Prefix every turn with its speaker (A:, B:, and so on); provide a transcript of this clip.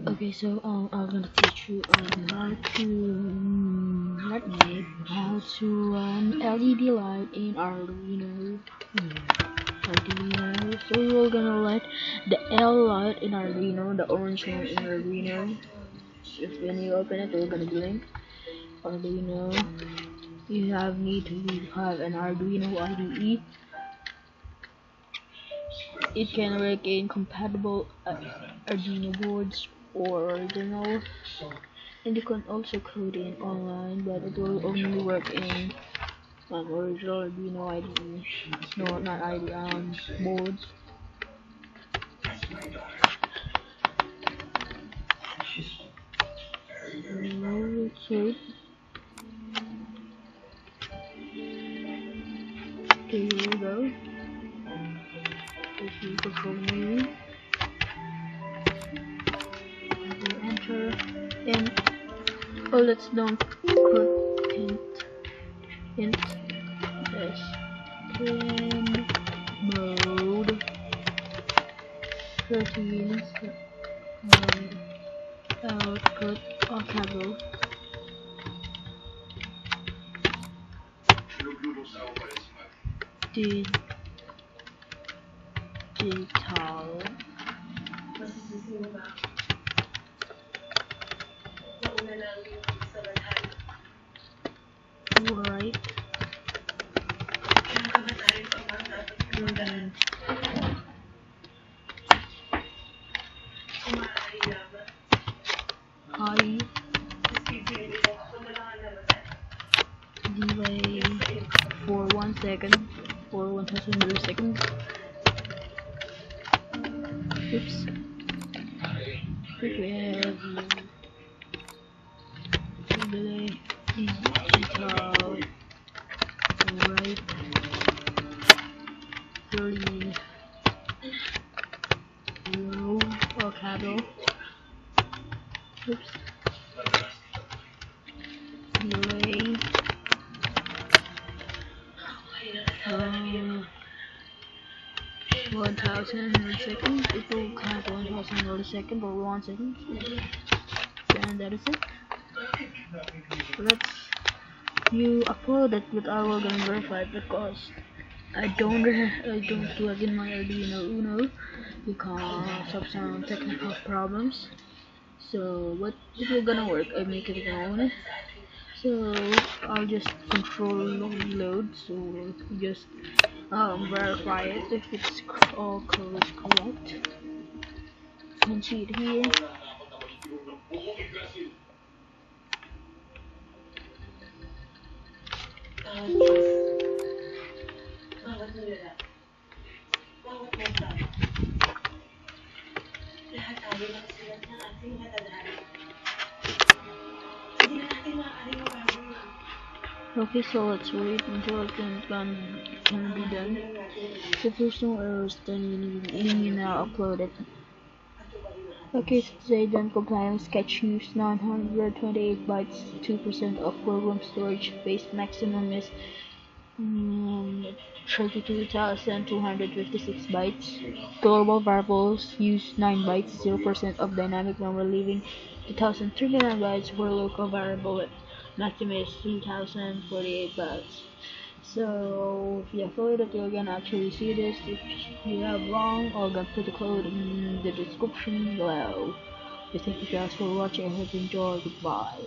A: Okay, so I'm gonna teach you how to run LED light in Arduino. Arduino. So we're gonna light the L light in Arduino, the orange one in Arduino. If when you open it, we're gonna blink. Arduino. You need to have an Arduino IDE. It can work in compatible Arduino boards or original, and you can also code in online, but it will only work in original Arduino IDE, no, not IDE, boards. Let's see. Okay, here we go. If you control me, you enter, and let's don't put int this pinMode 13 output on table. Digital Write high delay for 1 second for 1000 milliseconds. Oops. Prepare delay digital write 30 row or cable. Oops. Delay 1000 milliseconds. It will count 1000 milliseconds or 1 second. And that is it. You upload it, but I will gonna verify it because I don't plug in my Arduino Uno because of some technical problems. So but it will gonna work. I make it on. So I'll just control load. So just verify it if it's all code is correct. You can see it here. Okay, so let's wait until it can be done. If there's no errors, then you now upload it. Okay, so today done compiling sketch use 928 bytes, 2% of program storage space, maximum is 32,256 bytes. Global variables use 9 bytes, 0% of dynamic memory, leaving 2,039 bytes for local variable. Maximum is 3,048 bytes. So if you upload it, you're gonna actually see this. If you have wrong, I'll gonna put the code in the description below. Thank you guys for watching. I hope you enjoy. Goodbye.